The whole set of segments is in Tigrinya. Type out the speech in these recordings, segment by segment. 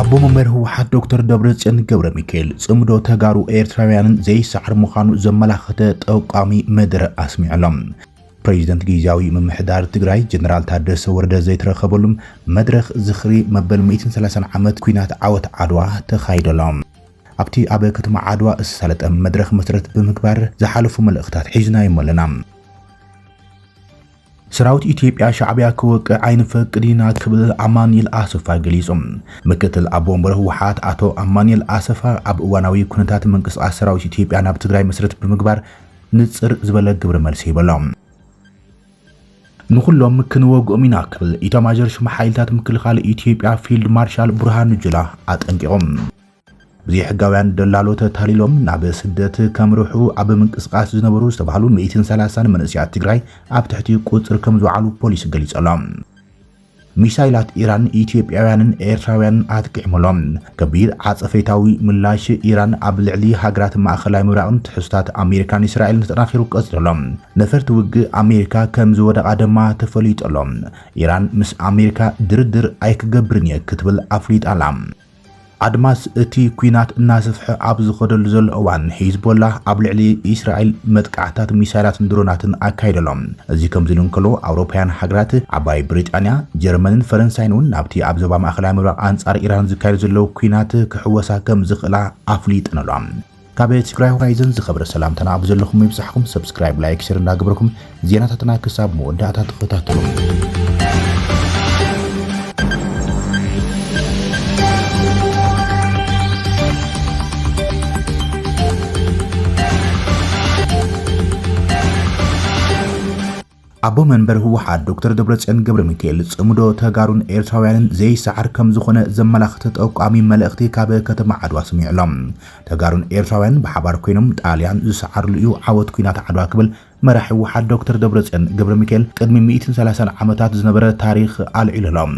አቦ መምህር ህወሓት ዶክተር ደብረጽዮን ገብረ ሚካኤል ጽምዶ ተጋሩ ኤርትራውያንን ዘይሰዓር ምዃኑ ዘመላኽተ ጠቋሚ መድረ አስሚዕሎም ፕሬዚደንት ጊዜያዊ ምምሕዳር ትግራይ ጀነራል ታደሰ ወረደ ዘይተረኸበሉም መድረኽ ዝኽሪ መበል 130 ዓመት ኩናት ዓወት ዓድዋ ተኻይደሎም ኣብቲ ኣብ ከተማ ዓድዋ እሰለጠ መድረኽ መስረት ብምግባር ዝሓለፉ መልእኽታት ሒዝና ይመለና سراوت إثيوبيا شعبية كوك عين فقدينا كبل أمانيل آسفا قليزم مكتل أبو مبره وحات أتو أمانيل آسفا أب واناوي كنتات منقص سراوت إثيوبيا ناب تقراي مسرت بمقبار نتصر زبالة قبر مرسي بلام نخلهم كنوغو مينا كبل إتا ماجرش محايلتات مكل خال إثيوبيا فيلد مارشال برهان جلا أتنكيهم بزي حقاوان دلالوت تاليلوم ناب سدت كامروحو أب منقصقاس زنبرو استبحالو 130 منسيات تقراي أب تحتي قطر كمزو عالو بوليس قليس ألام ميسايلات إيران إثيوبياوان إيرتراوان أتكعملوم كبير عاطفيتاوي ملاش إيران أب لعلي هاجرات مأخلاي مراقن تحستات أمريكان إسرائيل نتناخيرو قصدلوم نفرت وق أمريكا كمزو ودق عدما تفليت ألوم إيران مس أمريكا دردر أيك قبرنية كتبل أفليت ألام أدماس اتي كوينات الناسفح عبز خدل زل اوان حزبالله أبلعلي إسرائيل مدقعتات ميسايلات درونات أكايدلهم ازي كمزلون كلو أوروبيان حقرات عباي بريطانيا جرمن فرنساينون نابتي أبزبام أخلاي مراق أنصار إيران زكاير زلو كوينات كحوسا كمزخلا أفليت نلوم كابي تسكراي هورايزن زخبر السلام تنا أبزلكم يبسحكم سبسكرايب لايك شير ناقبركم زياناتنا كساب مودعتا تخطاتلهم أبو منبر هوحات دكتور دبرصيون ገብረ ሚካኤል ጽምዶ ተጋሩን ኤርትራውያንን ዘይሰዓር ከም ዝኾነ ዘመላኽተ ጠቋሚ መልእኽቲ ካብ ከተማ ዓድዋ ስሚዕሎም ተጋሩን ኤርትራውያን በሓባር ኮይኖም ጣልያን ዝሰዓርሉ እዩ ዓወት ኩናት ዓድዋ ክብል መራሒ ወሓድ ዶክተር ደብረጽዮን ገብረ ሚካኤል ቅድሚ 130 ዓመታት ዝነበረ ታሪኽ አልዒለሎም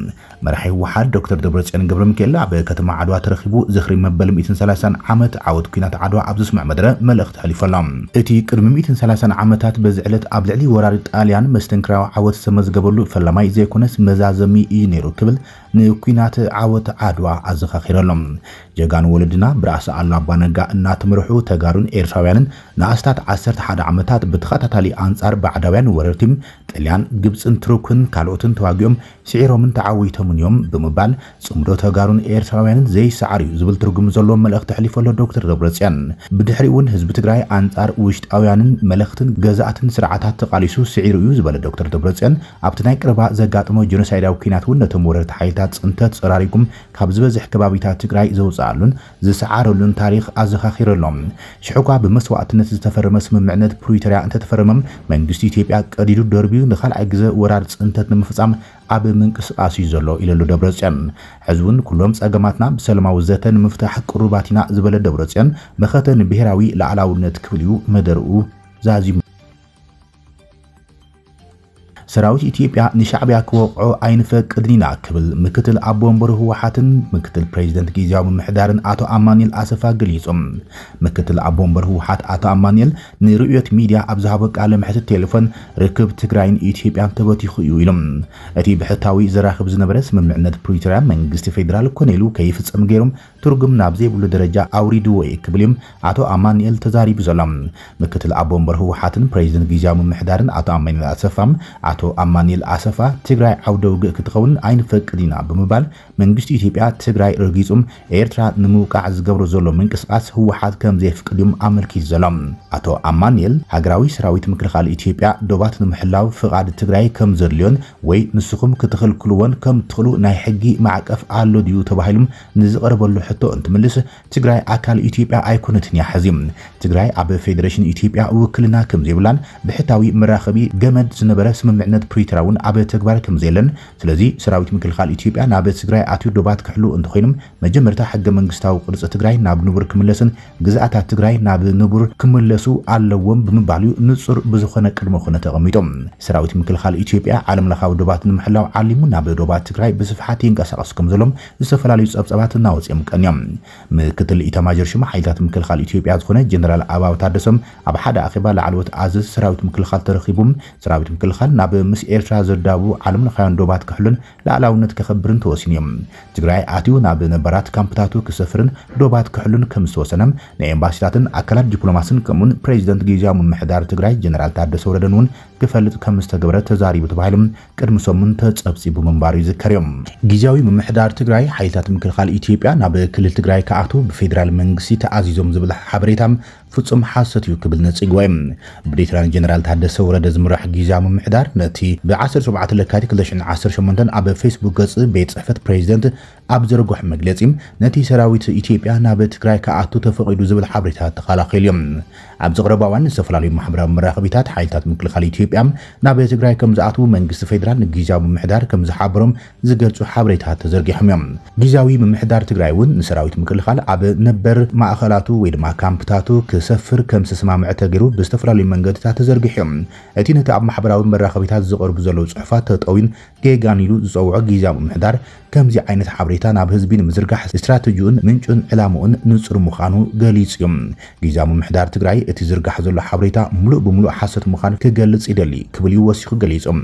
መራሒ ወሓድ ዶክተር ደብረጽዮን ገብረ ሚካኤል ኣብ ከተማ ዓድዋ ተረኺቡ ዝኽሪ መበል 130 ዓመት ዓወት ኩናት ዓድዋ ኣብ ዝስማዕ መድረ መልእኽቲ ሓሊፈሎም እቲ ቅድሚ 130 ዓመታት በዝዕለት ኣብ ልዕሊ ወራሪ ጣልያን መስተንክራዊ ዓወት ዝተመዝገበሉ ፈላማይ ዘይኮነስ መዛዘሚ እዩ ነይሩ ክብል ንኩናት ዓወት ዓድዋ ኣዘኻኺረሎም ጀጋን ወለድና ብራእሲ ኣላ ባነጋ እናተመርሑ ተጋሩን ኤርትራውያንን ንኣስታት 11 ዓመታት ብተኸታታሊ ኣንጻር ባዕዳውያን ወረርቲም ጣልያን ግብፅን ትሩክን ካልኦትን ተዋጊኦም ስዒሮምን ተዓዊቶምን እዮም ብምባል ጽምዶ ተጋሩን ኤርትራውያንን ዘይሰዓር እዩ ዝብል ትርጉም ዘለዎ መልእኽቲ ሓሊፈሎ ዶክተር ደብረጽዮን ብድሕሪ እውን ህዝቢ ትግራይ ኣንጻር ውሽጣውያንን መልእኽትን ገዛእትን ስርዓታት ተቃሊሱ ስዒሩ እዩ ዝበለ ዶክተር ደብረጽዮን ኣብቲ ናይ ቅርባ ዘጋጥሞ ጀኖሳይዳዊ ኩናት እውን ነቶም ወረርቲ ሓይልታት ጽንተት ጸራሪኩም ካብ ዝበዝሕ ከባቢታት ትግራይ ዘውፅኣሉን ዝሰዓረሉን ታሪኽ ኣዘኻኺረሎም ሽዑኳ ብመስዋዕትነት ዝተፈረመ ስምምዕነት ፕሪቶሪያ እንተተፈረመም መንግስቲ ኢትዮጵያ ቀዲዱ ደርቢዩ ንኻልኣይ ግዜ ወራር ጽንተት ንምፍጻም ኣብ ምንቅስቃስ እዩ ዘሎ ኢለሉ ደብረጽዮን ሕዝቡን ኩሎም ጸገማትና ብሰላማዊ ዘተ ንምፍታሕ ቅሩባትና ዝበለ ደብረጽዮን መኸተን ብሄራዊ ላዕላውነት ክብል እዩ መደርኡ ዛዚሙ سراوت إثيوبيا نشعبيا كوقعو عين فقدنينا كبل مكتل أبو مبره وحاتن مكتل بريزيدنت جيزاو ممحدارن آتو أمانيل آسفا قليزم مكتل أبو مبره وحات آتو أمانيل نرؤية ميديا أبزهابك على محت التليفون ركب تقراين إثيوبيا تبوتي خيويلم أتي بحتاوي زراخب زنبرس ممعنات بريتوريا من قست فيدرال كونيلو كيف تسمجيرم ترجم نابزي بلو درجة أوريدو كبليم آتو أمانيل تزاري بزلم مكتل أبو مبره وحاتن بريزيدنت جيزاو ممحدارن آتو أمانيل آسفام አቶ አማኒል አሰፋ ትግራይ ዓውደው ክትኸውን አይን ፈቅዲና በመባል መንግስት ኢትዮጵያ ትግራይ ርጊጹም ኤርትራ ንምውቃዕ ዝገብሮ ዘሎ ምንቅስቃስ ህወሓት ከም ዘይፍቅድም ኣመልኪት ዘሎም አቶ አማኒል ሃገራዊ ሰራዊት ምክልኻል ኢትዮጵያ ዶባት ንምሕላው ፍቃድ ትግራይ ከም ዘድልዮን ወይ ንስኹም ክትኽልክልዎን ከም ትኽሉ ናይ ሕጊ ማዕቀፍ ኣሎ ድዩ ተባሂሎም ንዝቀርበሉ ሕቶ እንትምልስ ትግራይ ኣካል ኢትዮጵያ ኣይኮነትን እያ ሕዚም ትግራይ ኣብ ፌደሬሽን ኢትዮጵያ ውክልና ከም ዘይብላን ብሕታዊ መራኸቢ ገመድ ዝነበረ ስምምዕነት ፕሪቶሪያውን ኣብ ተግባር ከም ዘለን ስለዚ ሰራዊት ምክልኻል ኢትዮጵያ ናብ ትግራይ ኣትዩ ዶባት ክሕሉ እንትኾይኖም መጀመርታ ሕገ መንግስታዊ ቅርጽ ትግራይ ናብ ንቡር ክምለስን ግዛኣታት ትግራይ ናብ ንቡር ክምለሱ ኣለዎም ብምባሉ ንጹር ብዝኾነ ቅድመ ኩነተ ተቐሚጦም ሰራዊት ምክልኻል ኢትዮጵያ ዓለም ለኻዊ ዶባት ንምሕላው ዓሊሙ ናብ ዶባት ትግራይ ብስፍሓት ይንቀሳቐሱ ከም ዘሎም ዝተፈላለዩ ጸብጸባት እናወጽኦም ቀንዮም ምክትል ኢታማዦር ሹም ሓይልታት ምክልኻል ኢትዮጵያ ዝኾነ ጀነራል ኣባው ታደሰም ኣብ ሓደ ኣኼባ ላዕለዎት ኣዘዝ ሰራዊት ምክልኻል ተረኺቦም ሰራዊት ምክልኻል ናብ ምስ ኤርትራ ዘዳቡ ዓለም ለኻዮን ዶባት ክሕሉን ላዕላውነት ከኸብርን ተወሲንዮም ትግራይ ኣትዩ ናብ ነበራት ካምፕታቱ ክሰፍርን ዶባት ክሕሉን ከም ዝተወሰነም ናይ ኤምባሲታትን ኣካላት ዲፕሎማስን ከምኡን ፕሬዚደንት ጊዜያዊ ምምሕዳር ትግራይ ጀነራል ታደሰ ወረደን ክፈልጥ ከም ዝተገበረ ተዛሪቡ ተባሂሎም ቅድሚ ሰሙን ተጸብጺቡ መንባሩ ይዝከርዮም ጊዜያዊ ምምሕዳር ትግራይ ሓይልታት ምክልኻል ኢትዮጵያ ናብ ክልል ትግራይ ከኣቱ ብፌደራል መንግስቲ ተኣዚዞም ዝብል ሓበሬታም ፍጹም ሓሰት እዩ ክብል ነጽግዋይም ብሌተናንት ጀነራል ታደሰ ወረደ ዝምራሕ ጊዜያዊ ምምሕዳር ነቲ ብ17 ለካቲት 2018 ኣብ ፌስቡክ ገጽ ቤት ጽሕፈት ፕሬዚደንት ኣብ ዘርግሕ መግለጺ ነቲ ሰራዊት ኢትዮጵያ ናብ ትግራይ ከኣቱ ተፈቂዱ ዝብል ሓበሬታ ተኸላኺሎም ኣብ ዝቕረባ እዋን ዝተፈላለዩ ማሕበራዊ መራኸቢታት ሓይልታት ምክልኻል ኢትዮጵያ ናብ ትግራይ ከም ዝኣትዉ መንግስቲ ፌደራል ጊዜያዊ ምምሕዳር ከም ዝሓበሮም ዝገልጹ ሓበሬታት ተዘርጊሖም እዮም ጊዜያዊ ምምሕዳር ትግራይ እውን ንሰራዊት ምክልኻል ኣብ ነበር ማእኸላቱ ወይ ድማ ካምፕታቱ ክሰፍር ከም ዝተሰማምዐ ተገይሩ ብዝተፈላለዩ መንገድታት ተዘርጊሖም እቲ ነቲ ኣብ ማሕበራዊ መራኸቢታት ዝቐርቡ ዘለዉ ጽሑፋት ተጠዊን ጌጋን ኢሉ ዝፀውዖ ጊዜያዊ ምምሕዳር ከምዚ ዓይነት ሓበሬታ ናብ ህዝቢ ንምዝርጋሕ ስትራቴጂውን ምንጩን ዕላምኡን ንጹር ምዃኑ ገሊጹ እዮም ጊዜያዊ ምምሕዳር ትግራይ እቲ ዝርጋሕ ዘሎ ሓበሬታ ሙሉእ ብምሉእ ሓሰት ምዃኑ ክገልጽ ይደሊ ክብል ይወሲኹ ገሊጾም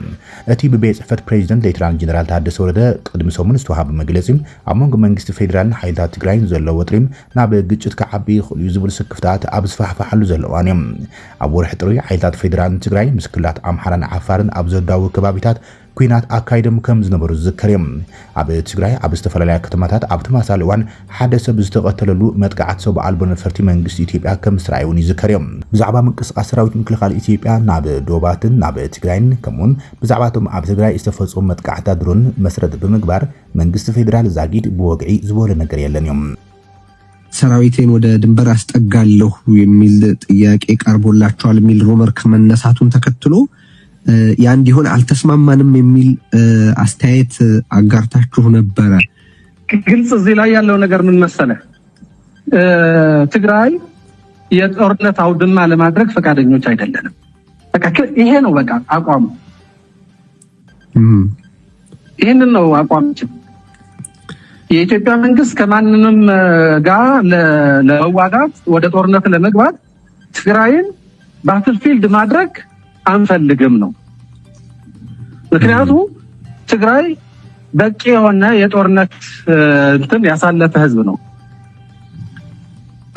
እቲ ብቤት ጽሕፈት ፕሬዚደንት ሌተናንት ጀነራል ታደሰ ወረደ ቅድሚ ሰሙን ዝተዋሃበ መግለጺ ኣብ መንጎ መንግስቲ ፌደራልን ሓይልታት ትግራይን ዘሎ ወጥሪ ናብ ግጭት ክዓቢ ይኽእሉ እዩ ዝብል ስክፍታት ኣብ ዝፋሕፋሓሉ ዘሎ እዋን እዮም ኣብ ወርሒ ጥሪ ሓይልታት ፌደራልን ትግራይ ምስ ክልላት ኣምሓራን ዓፋርን ኣብ ዘዳው ከባቢታት ኩናት ኣካይዶም ከም ዝነበሩ ዝዝከር እዮም ኣብ ትግራይ ኣብ ዝተፈላለዩ ከተማታት ኣብ ተመሳሳሊ እዋን ሓደ ሰብ ዝተቐተለሉ መጥቃዕቲ ሰብ ኣልቦ ነፈርቲ መንግስቲ ኢትዮጵያ ከም ዝረኣዩን ይዝከር እዮም ብዛዕባ ምንቅስቓስ ሰራዊት ምክልኻል ኢትዮጵያ ናብ ዶባትን ናብ ትግራይን ከምኡን ብዛዕባቶም ኣብ ትግራይ ዝተፈጸሙ መጥቃዕታት ድሮን መስረት ብምግባር መንግስቲ ፌደራል ዛጊድ ብወግዒ ዝበለ ነገር የለን እዮም ሰራዊቴን ወደ ድንበር አስጠጋለሁ የሚል ጥያቄ ቀርቦላቸዋል የሚል ሩመር ከመነሳቱን ተከትሎ ያ እንዲሆን አልተስማማንም የሚል አስተያየት አጋርታችሁ ነበረ ግልጽ እዚህ ላይ ያለው ነገር ምን መሰለ ትግራይ የጦርነት አውድማ ለማድረግ ፈቃደኞች አይደለንም በቃ ይሄ ነው በቃ አቋሙ ይሄንን ነው አቋማችን የኢትዮጵያ መንግስት ከማንንም ጋር ለመዋጋት ወደ ጦርነት ለመግባት ትግራይን ባትልፊልድ ማድረግ አንፈልግም ነው ምክንያቱም ትግራይ በቂ የሆነ የጦርነት እንትን ያሳለፈ ህዝብ ነው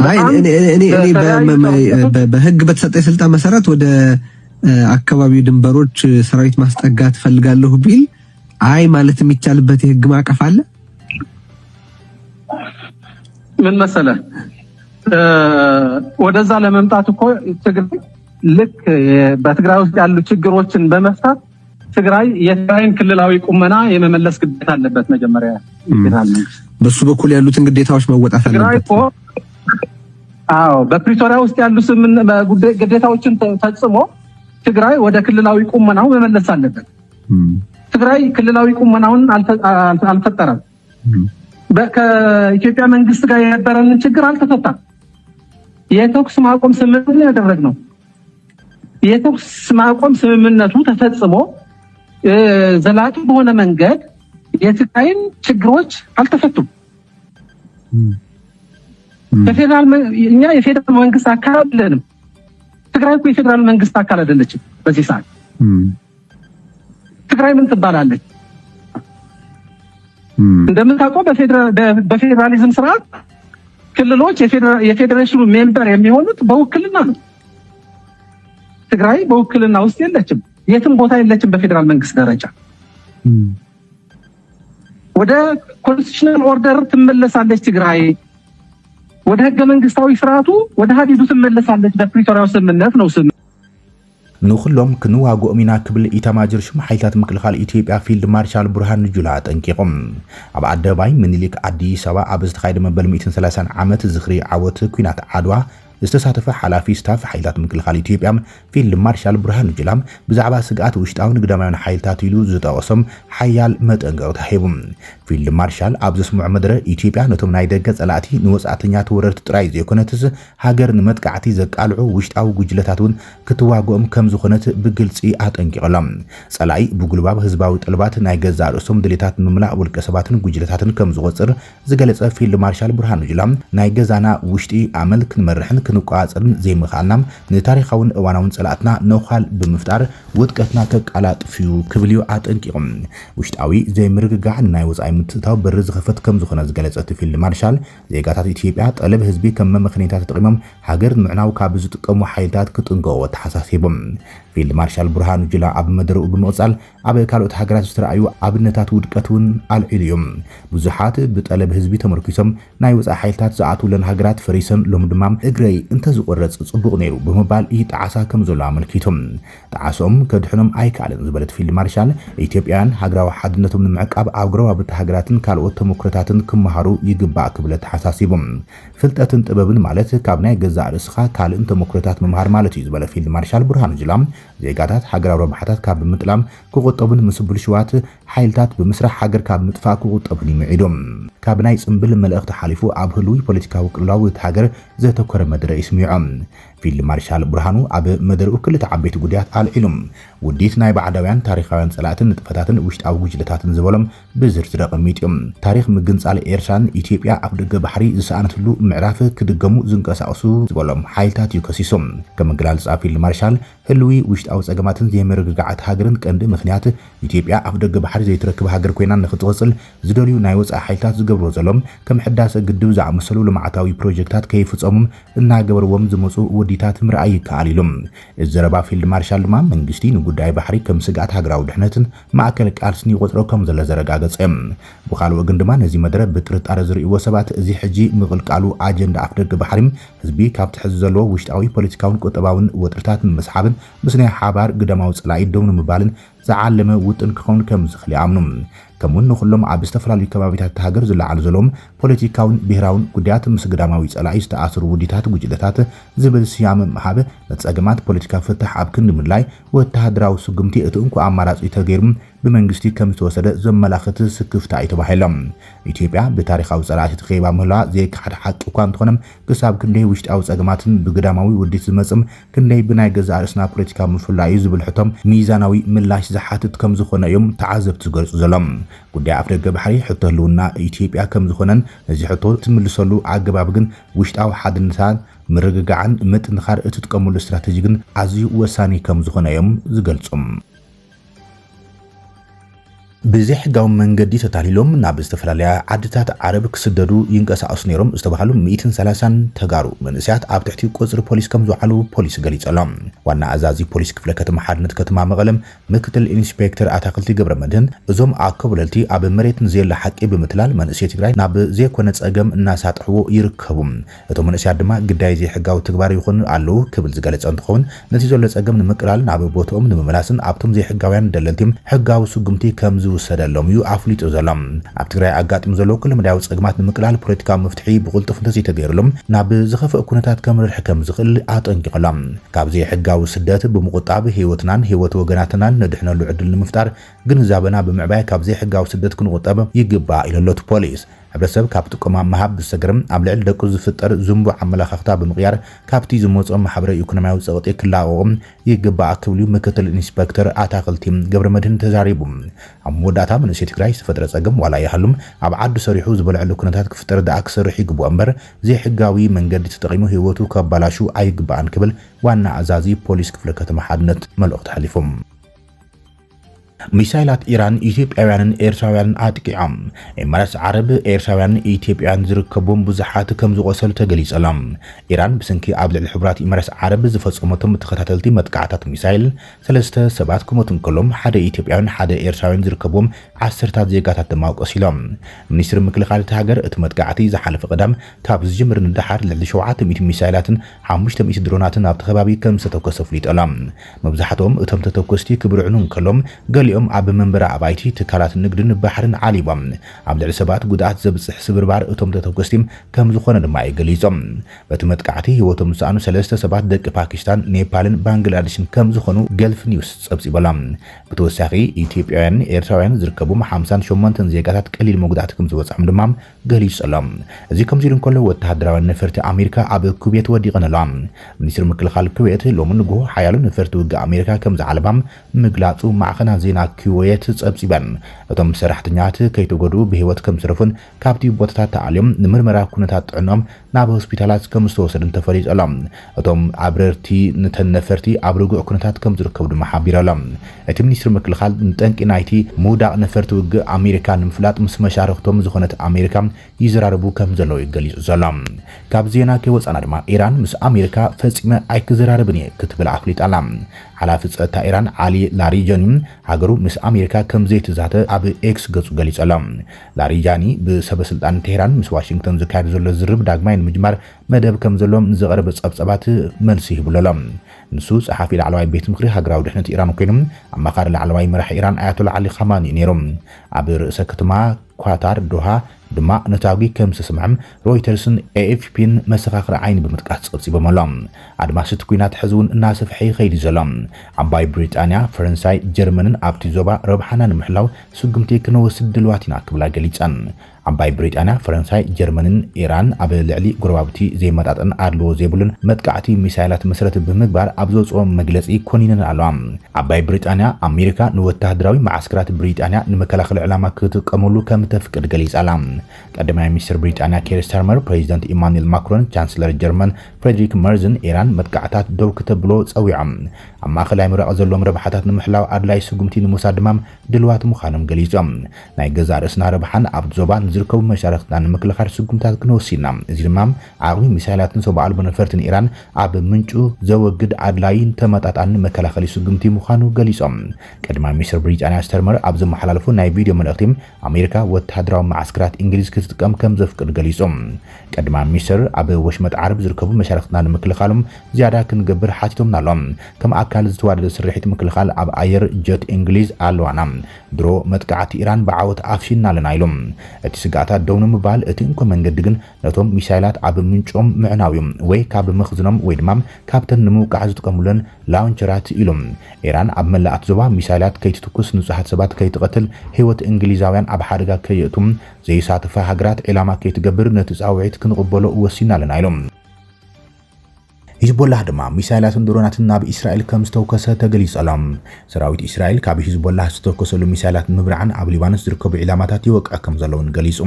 አይ እኔ በህግ በተሰጠኝ ስልጣን መሰረት ወደ አካባቢው ድንበሮች ሰራዊት ማስጠጋት ፈልጋለሁ ቢል አይ ማለት የሚቻልበት የህግ ማዕቀፍ አለ ምን መሰለ ወደዛ ለመምጣት እኮ ትግራይ ልክ በትግራይ ውስጥ ያሉ ችግሮችን በመፍታት ትግራይ የትግራይን ክልላዊ ቁመና የመመለስ ግዴታ አለበት መጀመሪያ ይላል በሱ በኩል ያሉትን ግዴታዎች መወጣት አለበት አዎ በፕሪቶሪያ ውስጥ ያሉ ግዴታዎችን ተፈጽሞ ትግራይ ወደ ክልላዊ ቁመናው መመለስ አለበት ትግራይ ክልላዊ ቁመናውን አልፈጠረም ከኢትዮጵያ መንግስት ጋር የነበረን ችግር አልተፈታም የተኩስ ማቆም ስምምነት ያደረግነው የተኩስ ማቆም ስምምነቱ ተፈጽሞ ዘላቂ በሆነ መንገድ የትግራይን ችግሮች አልተፈቱም እኛ የፌደራል መንግስት አካል አይደለንም ትግራይ እኮ የፌደራል መንግስት አካል አይደለችም በዚህ ሰዓት ትግራይ ምን ትባላለች እንደምታውቀው በፌደራሊዝም ስርዓት ክልሎች የፌደሬሽኑ ሜምበር የሚሆኑት በውክልና ነው ትግራይ በውክልና ውስጥ የለችም የትም ቦታ የለችም በፌደራል መንግስት ደረጃ ወደ ኮንስቲቱሽናል ኦርደር ትመለሳለች ትግራይ ወደ ህገ መንግስታዊ ስርዓቱ ወደ ሀዲዱ ትመለሳለች በፕሪቶሪያው ስምምነት ነው ንኹሎም ክንዋግኦም ኢና ክብል ኢታማጆር ሹም ሓይልታት ምክልኻል ኢትዮጵያ ፊልድ ማርሻል ብርሃኑ ጁላ ጠንቂቖም ኣብ ኣደባባይ ምኒልክ ኣዲስ ኣበባ ኣብ ዝተኻየደ መበል 130 ዓመት ዝኽሪ ዓወት ኩናት ዓድዋ ዝተሳተፈ ሓላፊ ስታፍ ሓይልታት ምክልኻል ኢትዮጵያ ፊልድ ማርሻል ብርሃኑ ጁላ ብዛዕባ ስግኣት ውሽጣዊ ንግዳማውን ሓይልታት ኢሉ ዝጠቐሶም ሓያል መጠንቀቕታ ሂቦም ፊልድ ማርሻል ኣብ ዘስምዑ መድረ ኢትዮጵያ ነቶም ናይ ደገ ጸላእቲ ንወጻእተኛት ወረርቲ ጥራይ ዘይኮነትስ ሃገር ንመጥቃዕቲ ዘቃልዑ ውሽጣዊ ጉጅለታት እውን ክትዋግኦም ከም ዝኾነት ብግልጺ ኣጠንቂቖሎም ጸላኢ ብጉልባብ ህዝባዊ ጥልባት ናይ ገዛ ርእሶም ድሌታት ንምምላእ ውልቀ ሰባትን ጉጅለታትን ከም ዝቆጽር ዝገለጸ ፊልድ ማርሻል ብርሃኑ ጁላ ናይ ገዛና ውሽጢ ኣመል ክንመርሕን ክንቋጽርን ዘይምኻልናም ንታሪኻውን እዋናውን ጸላእትና ነውኻል ብምፍጣር ውጥቀትና ከቃላጥፍዩ ክብልዩ አጠንቂቁም ውሽጣዊ ዘይምርግጋዕ ናይ ወጻኢ ምትእታው በሪ ዝኸፈት ከም ዝኾነ ዝገለጸት ፊልድ ማርሻል ዜጋታት ኢትዮጵያ ጠለብ ህዝቢ ከም መምኽኔታት ተጠቂሞም ሃገር ምዕናው ካብ ዝጥቀሙ ሓይልታት ክጥንቀቑ ተሓሳሲቦም ፊልድ ማርሻል ብርሃኑ ጁላ ኣብ መደረኡ ብምቕጻል ኣብ ካልኦት ሃገራት ዝተረኣዩ ኣብነታት ውድቀትን ኣልዒልዮም ብዙሓት ብጠለብ ህዝቢ ተመርኪሶም ናይ ወጻኢ ሓይልታት ዝኣትውለን ሃገራት ፈሪሰን ሎም ድማ እግረይ እንተዝቆረጽ ጽቡቕ ነይሩ ብምባል ይጣዓሳ ከም ዘሎ ኣመልኪቶም ጣዓሶም ከድሕኖም ኣይከኣልን ዝበለት ፊልድ ማርሻል ኢትዮጵያውያን ሃገራዊ ሓድነቶም ንምዕቃብ ኣብ ጎረባብቲ ሃገራትን ካልኦት ተሞክሮታትን ክመሃሩ ይግባእ ክብለት ተሓሳሲቦም ፍልጠትን ጥበብን ማለት ካብ ናይ ገዛ ርእስኻ ካልእን ተሞክሮታት ምምሃር ማለት እዩ ዝበለ ፊልድ ማርሻል ብርሃኑ ጁላ ዜጋታት ሃገራዊ ረብሓታት ካብ ብምጥላም ክቁጠቡን ምስ ብልሽዋት ሓይልታት ብምስራሕ ሃገር ካብ ምጥፋእ ክቁጠቡን ይምዒዶም ካብ ናይ ጽምብል መልእኽቲ ሓሊፉ ኣብ ህልዊ ፖለቲካዊ ቅልውላው እቲ ሃገር ዘተኮረ መደረ ይስሚዖም ፊልድ ማርሻል ብርሃኑ ኣብ መደረኡ ክልተ ዓበይቲ ጉዳያት ኣልዒሎም ውዲት ናይ ባዕዳውያን ታሪኻውያን ጸላእትን ንጥፈታትን ውሽጣዊ ጉጅለታትን ዝበሎም ብዝርዝር ኣቐሚጦም ታሪኽ ምግንጻል ኤርትራን ኢትዮጵያ ኣብ ደገ ባሕሪ ዝሰኣነትሉ ምዕራፍ ክድገሙ ዝንቀሳቐሱ ዝበሎም ሓይልታት ይከሲሶም ከም ገላልጻ ፊልድ ማርሻል ህልዊ ውሽጣዊ ጸገማትን ዘይምርግጋዓት ሃገርን ቀንዲ ምኽንያት ኢትዮጵያ ኣብ ደገ ባሕሪ ዘይትረክብ ሃገር ኮይና ንኽትወጽል ዝደልዩ ናይ ወጻኢ ሓይልታት ዝገብሮ ዘሎም ከም ሕዳሰ ግድብ ዝኣመሰሉ ልምዓታዊ ፕሮጀክታት ከይፍጸሙም እናገበርዎም ዝመጹ ወዲታት ምርኣይ ይከኣል ኢሎም ዘረባ ፊልድ ማርሻል ድማ መንግስቲ ንጉዳይ ባሕሪ ከም ስጋት ሃገራዊ ድሕነትን ማእከል ቃልስን ይቆጽሮ ከም ዘሎ ዘረጋገጸ ብኻልእ ወገን ድማ ነዚ መደረ ብጥርጣረ ዝርእይዎ ሰባት እዚ ሕጂ ምቕልቃሉ ኣጀንዳ ኣፍ ደገ ባሕሪ ህዝቢ ካብ ትሕዚ ዘለዎ ውሽጣዊ ፖለቲካውን ቁጠባውን ወጥርታት ንምስሓብን ምስ ናይ ሓባር ግደማዊ ጸላኢ ደው ንምባልን ዝዓለመ ውጥን ክኸውን ከም ዝኽእል ይኣምኑ ከምውን ንኹሎም ኣብ ዝተፈላለዩ ከባቢታት ሃገር ዝለዓሉ ዘሎም ፖለቲካውን ብሄራውን ጉዳያት ምስ ግዳማዊ ጸላኢ ዝተኣሰሩ ውዲታት ጉጅለታት ዝብል ስያመ መሃበ ነጸገማት ፖለቲካ ፍትሕ ኣብ ክንዲ ምላይ ወተሃደራዊ ስጉምቲ እቲ እንኳ ኣማራጺ ተገይሩ ብመንግስቲ ከም ዝተወሰደ ዘመላኽት ስክፍታ ተባሂሎም ኢትዮጵያ ብታሪኻዊ ጸላእቲ ተኸይባ ምህላ ዘይካሕድ ሓቂ እኳ እንትኾነ ክሳብ ክንደይ ውሽጣዊ ጸገማትን ብግዳማዊ ውዲት ዝመጽም ክንደይ ብናይ ገዛ ርእስና ፖለቲካ ምፍላዩ ዝብል ሕቶም ሚዛናዊ ምላሽ ዝሓትት ከም ዝኾነ እዮም ተዓዘብቲ ዝገልጹ ዘሎም ጉዳይ ኣፍ ደገ ባሕሪ ሕቶ ህልውና ኢትዮጵያ ከም ዝኾነን ነዚ ሕቶ ትምልሰሉ ኣገባብ ግን ውሽጣዊ ሓድነታን ምርግጋዕን ምጥንኻር እትጥቀመሉ ስትራቴጂ ግን ኣዝዩ ወሳኒ ከም ዝኾነ እዮም ዝገልጹም ብዘይ ሕጋዊ መንገዲ ተታሊሎም ናብ ዝተፈላለያ ዓድታት ዓረብ ክስደዱ ይንቀሳቐሱ ነይሮም ዝተባሃሉ 130 ተጋሩ መንእስያት ኣብ ትሕቲ ቁጽሪ ፖሊስ ከም ዝውዓሉ ፖሊስ ገሊጾም ዋና ኣዛዚ ፖሊስ ክፍለ ከተማ ሓድነት ከተማ መቐለም ምክትል ኢንስፔክተር ኣታክልቲ ገብረመድህን እዞም ኣከብለልቲ ኣብ መሬት ንዘየለ ሓቂ ብምትላል መንእስያት ትግራይ ናብ ዘይኮነ ጸገም እናሳጥሕዎ ይርከቡ እቶም መንእስያት ድማ ግዳይ ዘይሕጋዊ ተግባር ይኹን ኣለው ክብል ዝገለጸ እንትኸውን ነቲ ዘሎ ጸገም ንምቅላል ናብ ቦታኦም ንምምላስን ኣብቶም ዘይሕጋውያን ደለልቲም ሕጋዊ ስጉምቲ ከም ዝውሰደሎም እዩ ኣፍሊጡ ዘሎም ኣብ ትግራይ ኣጋጥም ዘሎ ኩሉ መዳዊ ጸገማት ንምቅላል ፖለቲካዊ መፍትሒ ብቁልጡፍ እንተዘይተገይሩሎም ናብ ዝኸፍእ ኩነታት ከምርሕ ከም ዝኽእል ኣጠንቂቖሎም ካብዚ ሕጋዊ ስደት ብምቁጣብ ህይወትናን ህይወት ወገናትናን ንድሕነሉ ዕድል ንምፍጣር ግንዛበና ብምዕባይ ካብዚ ሕጋዊ ስደት ክንቁጠብ ይግባእ ኢለሎት ፖሊስ ሕብረተሰብ ካብ ጥቆማ መሃብ ብሰገርም ኣብ ልዕሊ ደቁ ዝፍጠር ዝንቡ ኣመላኻኽታ ብምቕያር ካብቲ ዝመጾም ማሕበረ ኢኮኖሚያዊ ጸቕጢ ክላቐቑም ይግባእ ክብሉ ምክትል ኢንስፔክተር ኣታክልቲ ገብረመድህን ተዛሪቡ ኣብ መወዳእታ መንእሰይ ትግራይ ዝተፈጥረ ጸገም ዋላ ይሃሉም ኣብ ዓዱ ሰሪሑ ዝበልዕሉ ኩነታት ክፍጠር ዳኣ ክሰርሕ ይግባእ እምበር ዘይሕጋዊ መንገዲ ተጠቒሙ ህይወቱ ከባላሹ ኣይግባእን ክብል ዋና ኣዛዚ ፖሊስ ክፍለ ከተማ ሓድነት መልእኽቲ ሓሊፎም ሚሳይላት ኢራን ኢትዮጵያውያንን ኤርትራውያንን ኣጥቂዖም ኤማራት ዓረብ ኤርትራውያንን ኢትዮጵያውያን ዝርከቦም ብዙሓት ከም ዝቆሰሉ ተገሊጾም ኢራን ብስንኪ ኣብ ልዕሊ ሕቡራት ኤማራት ዓረብ ዝፈጸመቶም ተኸታተልቲ መጥቃዕታት ሚሳይል ሰለስተ ሰባት ክሞቱ ከሎም ሓደ ኢትዮጵያውን ሓደ ኤርትራውያን ዝርከቦም ዓሰርታት ዜጋታት ድማ ቆሲሎም ሚኒስትሪ ምክልኻል ሃገር እቲ መጥቃዕቲ ዝሓለፈ ቀዳም ካብ ዝጅምር ንድሓር ልዕሊ 700 ሚሳይላትን 500 ድሮናትን ኣብ ተኸባቢ ከም ዝተተኮሰ ፍሊጦም መብዛሕትኦም እቶም ተተኮስቲ ክብርዕኑ ከሎም ገሊኦም ኣብ መንበረ ኣባይቲ ትካላት ንግድን ባሕርን ዓሊቦም ኣብ ልዕሊ ሰባት ጉድኣት ዘብጽሕ ስብርባር እቶም ተተኮስቲም ከም ዝኾነ ድማ ይገሊጾም በቲ መጥቃዕቲ ህይወቶም ዝሰኣኑ ሰለስተ ሰባት ደቂ ፓኪስታን ኔፓልን ባንግላዴሽን ከም ዝኾኑ ገልፍ ኒውስ ጸብጺቦም ብተወሳኺ ኢትዮጵያውያንን ኤርትራውያንን ዝርከቡ 58 ዜጋታት ቀሊል መጉዳእቲ ከም ዝበጽሖም ድማ ገሊጾም እዚ ከምዚ ኢሉ እንከሎ ወተሃደራዊ ነፈርቲ ኣሜሪካ ኣብ ኩዌት ወዲቐነሎም ሚኒስትሪ ምክልኻል ኩዌት ሎሚ ንግሆ ሓያሉ ነፈርቲ ውግእ ኣሜሪካ ከም ዝዓለባም ምግላጹ ማዕኸናት ዜና ኩዌት ጸብጺበን እቶም ሰራሕተኛት ከይተጎዱ ብህይወት ከም ዝረፉን ካብቲ ቦታታት ተኣልዮም ንምርመራ ኩነታት ጥዕኖም ናብ ሆስፒታላት ከም ዝተወሰዱን ተፈሊጦም እቶም አብረርቲ ነተነፈርቲ ኣብ ርጉእ ኩነታት ከም ዝርከቡ ድማ ሓቢሮም እቲ ሚኒስትር ምክልኻል ንጠንቂ ናይቲ ሙዳቕ ነፈርቲ ውግእ ኣሜሪካ ንምፍላጥ ምስ መሻርክቶም ዝኾነት ኣሜሪካ ይዘራረቡ ከም ዘለዉ ይገሊጹ ዘሎ ካብ ዜና ከወፃና ድማ ኢራን ምስ ኣሜሪካ ፈጺመ ኣይክዘራረብን ክትብል ኣፍሊጣላ ሓላፊ ጸጥታ ኢራን ዓሊ ላሪጃኒ ሃገሩ ምስ ኣሜሪካ ከም ዘይትዛተ ኣብ ኤክስ ገጹ ገሊጸሎም ላሪጃኒ ብሰበስልጣን ቴህራን ምስ ዋሽንግተን ዝካየድ ዘሎ ዝርብ ዳግማይ ንምጅማር መደብ ከም ዘሎም ንዘቐረበ ጸብጸባት መልሲ ይህብሎም ንሱ ጸሓፊ ላዕለዋይ ቤት ምክሪ ሃገራዊ ድሕነት ኢራን ኮይኖም ኣማኻሪ ላዕለዋይ መራሒ ኢራን ኣያቶላ ዓሊ ኻማኒ ነይሮም ኣብ ርእሰ ከተማ ኳታር ዶሃ ድማ ነታዊ ከም ዝስምዕም ሮይተርስን ኤኤፍፒን መሰኻኽሪ ዓይኒ ብምጥቃስ ጸብጺቦም ኣድማስት ኩናት ሕዝውን እናሰፍሐ ይኸይድ ዘሎ ዓባይ ብሪጣንያ ፈረንሳይ ጀርመንን ኣብቲ ዞባ ረብሓና ንምሕላው ስጉምቲ ክንወስድ ድልዋት ኢና ክብላ ገሊጸን ዓባይ ብሪጣንያ ፈረንሳይ ጀርመንን ኢራን ኣብ ልዕሊ ጎረባብቲ ዘይመጣጠን ኣድልዎ ዘይብሉን መጥቃዕቲ ሚሳይላት መሰረት ብምግባር ኣብ ዘውፅኦም መግለጺ ኮኒነን ኣለዋ ዓባይ ብሪጣንያ ኣሜሪካ ንወታደራዊ ማዓስከራት ብሪጣንያ ንመከላኸሊ ዕላማ ክትጥቀመሉ ከም ተፍቅድ ገሊጻላ ቀዳማይ ሚኒስትር ብሪጣንያ ኬር ስታርመር ፕሬዚደንት ኢማኑኤል ማክሮን ቻንስለር ጀርመን ፍሬድሪክ መርዝን ኢራን መጥቃዕታት ደው ክትብሎ ጸዊዖም ኣብ ማእኸላይ ምራቕ ዘሎም ረብሓታት ንምሕላው ኣድላይ ስጉምቲ ንምውሳድ ድማ ድልዋት ምዃኖም ገሊጾም ናይ ገዛ ርእስና ረብሓን ኣብ ዞባ ዝርከቡ መሻርክትና ንምክልኻል ስጉምታት ክንወሲድና እዚ ድማ ዓቕሚ ሚሳይላትን ሰብዓ ኣልቦ ነፈርትን ኢራን ኣብ ምንጩ ዘወግድ ኣድላይን ተመጣጣኒ መከላኸሊ ስጉምቲ ምዃኑ ገሊጾም ቀዳማይ ሚኒስትር ብሪጣንያ ስታርመር ኣብ ዘመሓላለፉ ናይ ቪድዮ መልእኽቲ ኣሜሪካ ወታደራዊ ማዓስከራት እንግሊዝ ክትጥቀም ከም ዘፍቅድ ገሊጾም ቀዳማይ ሚኒስትር ኣብ ወሽመጥ ዓረብ ዝርከቡ መሻርክትና ንምክልኻሎም ዝያዳ ክንገብር ሓቲቶም ኣሎም ከም ኣካል ዝተዋደደ ስርሒት ምክልኻል ኣብ ኣየር ጀት እንግሊዝ ኣለዋና ድሮ መጥቃዕቲ ኢራን ብዓወት ኣፍሽና ኣለና ኢሎም እቲ ስጋታት ደው ንምባል እቲ እንኮ መንገዲ ግን ነቶም ሚሳይላት ኣብ ምንጮም ምዕናውዮም ወይ ካብ መኽዝኖም ወይ ድማ ካብተን ንምውቃዕ ዝጥቀሙለን ላውንቸራት ኢሎም ኢራን ኣብ መላእት ዞባ ሚሳይላት ከይትትኩስ ንጹሓት ሰባት ከይትቀትል ህይወት እንግሊዛውያን ኣብ ሓደጋ ከየእቱም ዘይሳተፈ ሃገራት ዕላማ ከይትገብር ነቲ ጻውዒት ክንቕበሎ ወሲና ኣለና ኢሎም ሂዝቦላህ ድማ ሚሳይላትን ድሮናትን ናብ እስራኤል ከም ዝተወከሰ ተገሊጸሎም ሰራዊት እስራኤል ካብ ሂዝቦላህ ዝተወከሰሉ ሚሳይላት ምብራዕን ኣብ ሊባኖስ ዝርከቡ ዕላማታት ይወቅዕ ከም ዘለውን ገሊጹ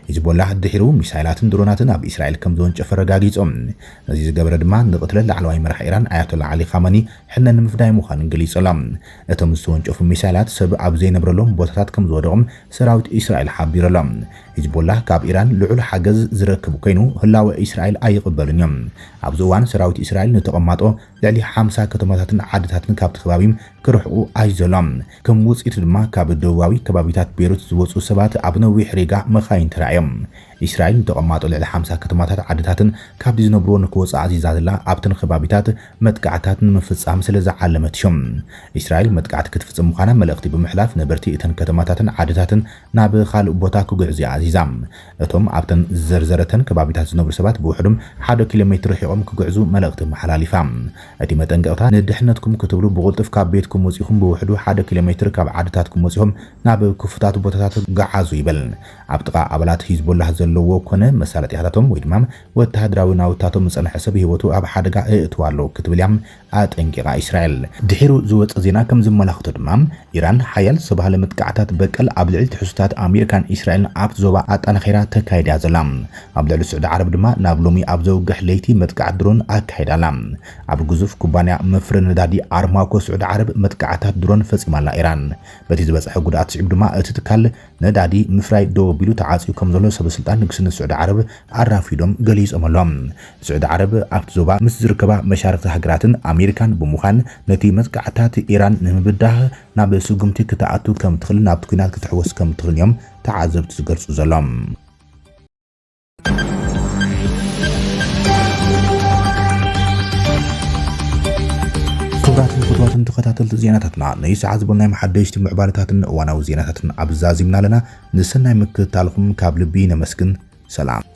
ሂዝቦላህ ድሒሩ ሚሳይላትን ድሮናትን ኣብ እስራኤል ከም ዘወንጨፈ ረጋጊጾም ነዚ ዝገበረ ድማ ንቕትለት ላዕለዋይ መራሒ ኢራን ኣያቶላ ዓሊ ኻማኒ ሕነ ንምፍዳይ ምዃኑን ገሊጾሎም እቶም ዝተወንጨፉ ሚሳይላት ሰብ ኣብ ዘይነብረሎም ቦታታት ከም ዝወደቖም ሰራዊት እስራኤል ሓቢሮሎም ሂዝቦላህ ካብ ኢራን ልዑል ሓገዝ ዝረክብ ኮይኑ ህላወ እስራኤል ኣይቕበሉን እዮም ኣብዚ እዋን ሰራዊት እስራኤል ንተቐማጦ ልዕሊ 50 ከተማታትን ዓድታትን ካብቲ ከባቢ ክርሕቁ ኣይዘሎም ከም ውፅኢት ድማ ካብ ደቡባዊ ከባቢታት ቤይሩት ዝወፁ ሰባት ኣብ ነዊሕ ሪጋ መኻይን ተራእዮም እስራኤል ንተቐማጦ ልዕሊ 50 ከተማታት ዓድታትን ካብቲ ዝነብሮ ንክወፃ ኣዚዛ ዘላ ኣብተን ከባቢታት መጥቃዕታት ንምፍጻም ስለ ዝዓለመት እዮም እስራኤል መጥቃዕቲ ክትፍጽም ምዃና መልእኽቲ ብምሕላፍ ነበርቲ እተን ከተማታትን ዓድታትን ናብ ካልእ ቦታ ክጉዕዙ ኣዚዛ እቶም ኣብተን ዘርዘረተን ከባቢታት ዝነብሩ ሰባት ብውሕዶም 1 ኪሎ ሜትር ርሒቆም ክጉዕዙ መልእኽቲ መሓላሊፋ እቲ መጠንቀቕታ ንድሕነትኩም ክትብሉ ብቁልጥፍ ካብ ቤትኩም ወፂኹም ብውሕዱ 1 ኪሎ ሜትር ካብ ዓድታትኩም ወፂኹም ናብ ክፉታት ቦታታት ገዓዙ ይብል ኣብ ጥቓ ኣባላት ሂዝቦላህ ዘለዎ ኮነ መሳለጥያታቶም ወይ ድማ ወተሃደራዊ ናውታቶም ዝጸንሐ ሰብ ህይወቱ ኣብ ሓደጋ እእትዋሎ ክትብል ያም ኣጠንቂቓ እስራኤል ድሒሩ ዝወፀ ዜና ከም ዝመላኽቶ ድማ ኢራን ሓያል ዝተባሃለ መጥቃዕታት በቀል ኣብ ልዕሊ ትሕዝቶታት ኣሜሪካን እስራኤልን ኣብቲ ዞባ ኣጠናኺራ ተካይዳ ዘላ ኣብ ልዕሊ ስዑድ ዓረብ ድማ ናብ ሎሚ ኣብ ዘውግሕ ለይቲ መጥቃዕት ድሮን ኣካይዳላ ኣብ ግዙፍ ኩባንያ መፍረ ነዳዲ ኣርማኮ ስዑድ ዓረብ መጥቃዕታት ድሮን ፈጺማላ ኢራን በቲ ዝበፅሐ ጉድኣት ስዒብ ድማ እቲ ትካል ነዳዲ ምፍራይ ደው ኣቢሉ ተዓፅዩ ከም ዘሎ ሰበስልጣን ንግስነት ስዑድ ዓረብ ኣራፊዶም ገሊፆም ኣሎም ስዑድ ዓረብ ኣብቲ ዞባ ምስ ዝርከባ መሻርክቲ ሃገራትን ኣሜሪካን ብምዃን ነቲ መጥቃዕታት ኢራን ንምብዳህ ናብ ስጉምቲ ክትኣቱ ከም ትኽእል ናብቲ ኩናት ክትሕወስ ከም ትኽእል እዮም ተዓዘብቲ ዝገልጹ ዘሎም ክቡራትን ፈትዋትን ተኸታተልቲ ዜናታትና ናይ ሰዓት ዝበልናይ መሓደሽቲ ምዕባለታትን እዋናዊ ዜናታትን ኣብዛዚምና ኣለና ንሰናይ ምክትታልኩም ካብ ልቢ ነመስግን ሰላም